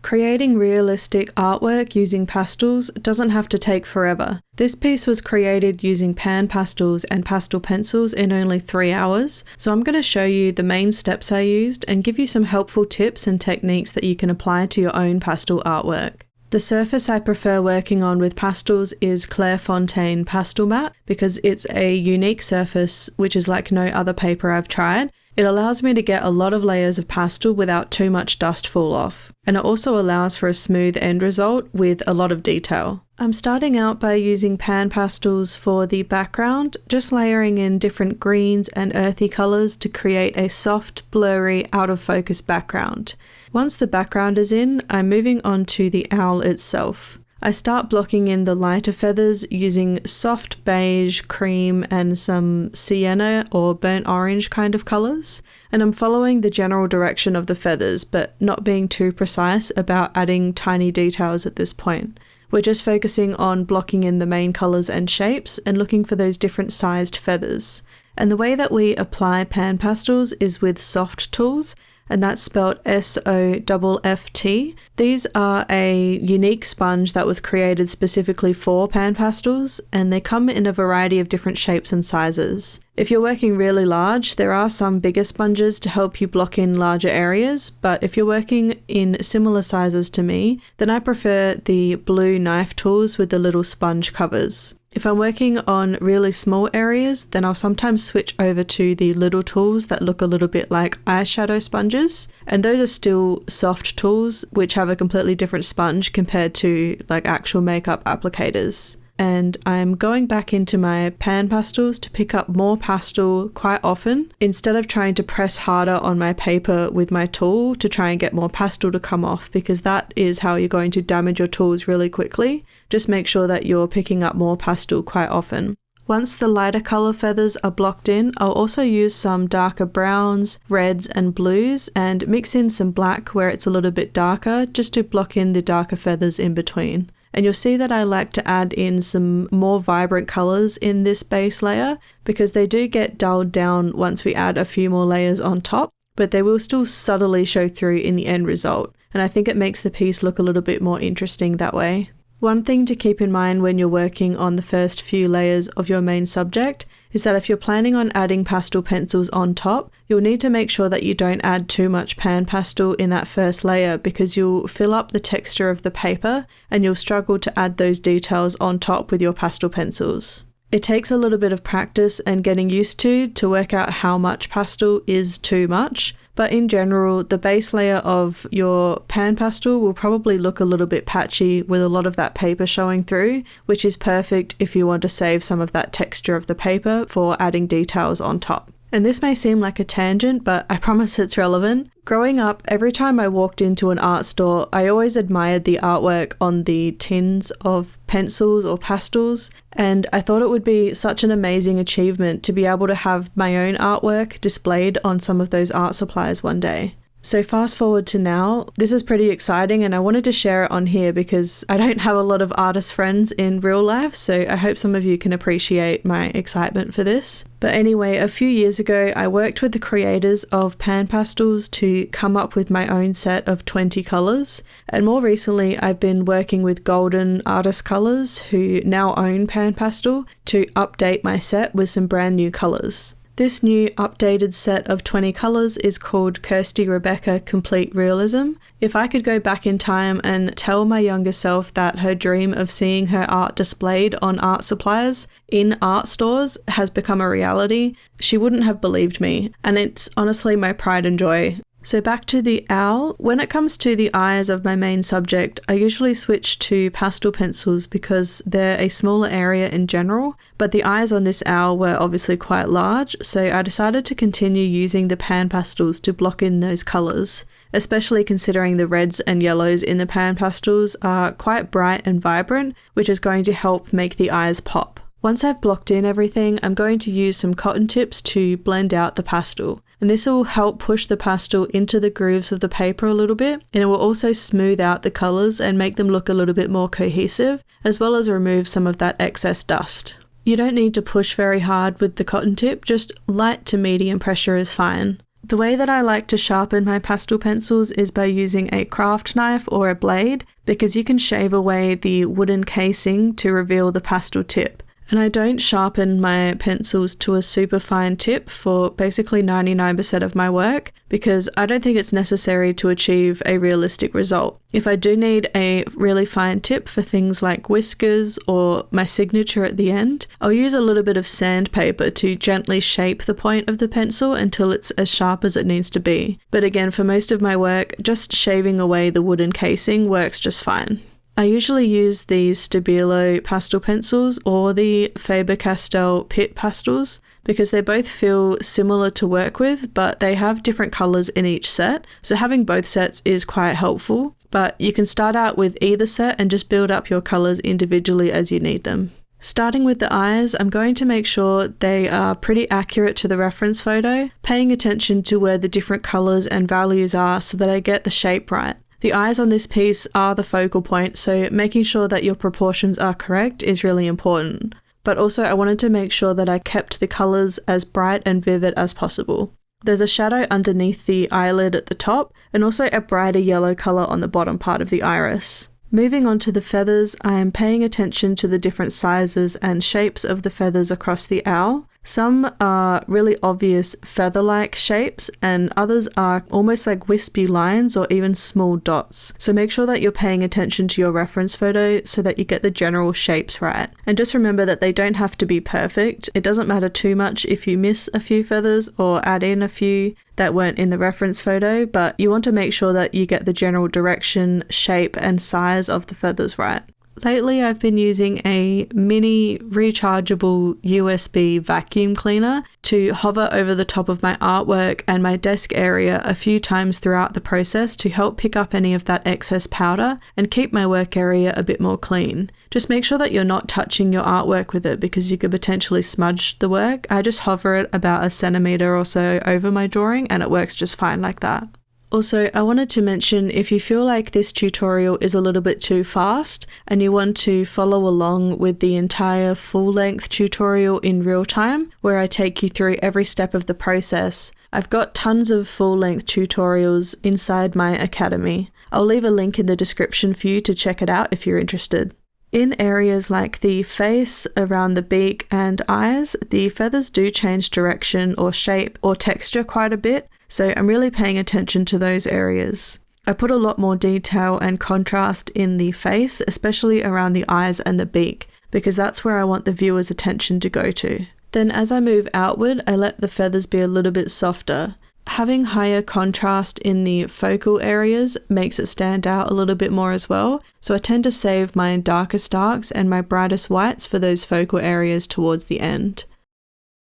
Creating realistic artwork using pastels doesn't have to take forever. This piece was created using PanPastels and pastel pencils in only 3 hours, so I'm going to show you the main steps I used and give you some helpful tips and techniques that you can apply to your own pastel artwork. The surface I prefer working on with pastels is Clairefontaine Pastel Mat because it's a unique surface which is like no other paper I've tried. It allows me to get a lot of layers of pastel without too much dust fall off, and it also allows for a smooth end result with a lot of detail. I'm starting out by using PanPastels for the background, just layering in different greens and earthy colours to create a soft, blurry, out of focus background. Once the background is in, I'm moving on to the owl itself. I start blocking in the lighter feathers using soft beige, cream and some sienna or burnt orange kind of colours, and I'm following the general direction of the feathers but not being too precise about adding tiny details at this point. We're just focusing on blocking in the main colours and shapes and looking for those different sized feathers. And the way that we apply PanPastels is with soft tools, and that's spelled SOFFT. These are a unique sponge that was created specifically for PanPastels, and they come in a variety of different shapes and sizes. If you're working really large, there are some bigger sponges to help you block in larger areas, but if you're working in similar sizes to me, then I prefer the blue knife tools with the little sponge covers. If I'm working on really small areas, then I'll sometimes switch over to the little tools that look a little bit like eyeshadow sponges. And those are still soft tools, which have a completely different sponge compared to like actual makeup applicators. And I'm going back into my PanPastels to pick up more pastel quite often, instead of trying to press harder on my paper with my tool to try and get more pastel to come off, because that is how you're going to damage your tools really quickly. Just make sure that you're picking up more pastel quite often. Once the lighter colour feathers are blocked in, I'll also use some darker browns, reds and blues and mix in some black where it's a little bit darker, just to block in the darker feathers in between. And you'll see that I like to add in some more vibrant colours in this base layer because they do get dulled down once we add a few more layers on top, but they will still subtly show through in the end result. And I think it makes the piece look a little bit more interesting that way. One thing to keep in mind when you're working on the first few layers of your main subject is that if you're planning on adding pastel pencils on top, you'll need to make sure that you don't add too much PanPastel in that first layer because you'll fill up the texture of the paper and you'll struggle to add those details on top with your pastel pencils. It takes a little bit of practice and getting used to work out how much pastel is too much, but in general, the base layer of your PanPastel will probably look a little bit patchy with a lot of that paper showing through, which is perfect if you want to save some of that texture of the paper for adding details on top. And this may seem like a tangent, but I promise it's relevant. Growing up, every time I walked into an art store, I always admired the artwork on the tins of pencils or pastels, and I thought it would be such an amazing achievement to be able to have my own artwork displayed on some of those art supplies one day. So fast forward to now, this is pretty exciting and I wanted to share it on here because I don't have a lot of artist friends in real life, so I hope some of you can appreciate my excitement for this. But anyway, a few years ago, I worked with the creators of PanPastels to come up with my own set of 20 colours. And more recently, I've been working with Golden Artist Colours, who now own PanPastel, to update my set with some brand new colours. This new updated set of 20 colours is called Kirsty Rebecca Complete Realism. If I could go back in time and tell my younger self that her dream of seeing her art displayed on art supplies in art stores has become a reality, she wouldn't have believed me, and it's honestly my pride and joy. So back to the owl. When it comes to the eyes of my main subject, I usually switch to pastel pencils because they're a smaller area in general, but the eyes on this owl were obviously quite large, so I decided to continue using the PanPastels to block in those colours, especially considering the reds and yellows in the PanPastels are quite bright and vibrant, which is going to help make the eyes pop. Once I've blocked in everything, I'm going to use some cotton tips to blend out the pastel. And this will help push the pastel into the grooves of the paper a little bit, and it will also smooth out the colours and make them look a little bit more cohesive, as well as remove some of that excess dust. You don't need to push very hard with the cotton tip, just light to medium pressure is fine. The way that I like to sharpen my pastel pencils is by using a craft knife or a blade, because you can shave away the wooden casing to reveal the pastel tip. And I don't sharpen my pencils to a super fine tip for basically 99% of my work, because I don't think it's necessary to achieve a realistic result. If I do need a really fine tip for things like whiskers or my signature at the end, I'll use a little bit of sandpaper to gently shape the point of the pencil until it's as sharp as it needs to be. But again, for most of my work, just shaving away the wooden casing works just fine. I usually use these Stabilo pastel pencils or the Faber-Castell Pitt pastels because they both feel similar to work with, but they have different colours in each set, so having both sets is quite helpful. But you can start out with either set and just build up your colours individually as you need them. Starting with the eyes, I'm going to make sure they are pretty accurate to the reference photo, paying attention to where the different colours and values are so that I get the shape right. The eyes on this piece are the focal point, so making sure that your proportions are correct is really important. But also I wanted to make sure that I kept the colours as bright and vivid as possible. There's a shadow underneath the eyelid at the top, and also a brighter yellow colour on the bottom part of the iris. Moving on to the feathers, I am paying attention to the different sizes and shapes of the feathers across the owl. Some are really obvious feather-like shapes and others are almost like wispy lines or even small dots. So make sure that you're paying attention to your reference photo so that you get the general shapes right. And just remember that they don't have to be perfect. It doesn't matter too much if you miss a few feathers or add in a few that weren't in the reference photo, but you want to make sure that you get the general direction, shape and size of the feathers right. Lately, I've been using a mini rechargeable USB vacuum cleaner to hover over the top of my artwork and my desk area a few times throughout the process to help pick up any of that excess powder and keep my work area a bit more clean. Just make sure that you're not touching your artwork with it because you could potentially smudge the work. I just hover it about a centimeter or so over my drawing and it works just fine like that. Also, I wanted to mention if you feel like this tutorial is a little bit too fast and you want to follow along with the entire full-length tutorial in real time, where I take you through every step of the process, I've got tons of full-length tutorials inside my academy. I'll leave a link in the description for you to check it out if you're interested. In areas like the face, around the beak and eyes, the feathers do change direction or shape or texture quite a bit, so I'm really paying attention to those areas. I put a lot more detail and contrast in the face, especially around the eyes and the beak, because that's where I want the viewer's attention to go to. Then as I move outward, I let the feathers be a little bit softer. Having higher contrast in the focal areas makes it stand out a little bit more as well, so I tend to save my darkest darks and my brightest whites for those focal areas towards the end.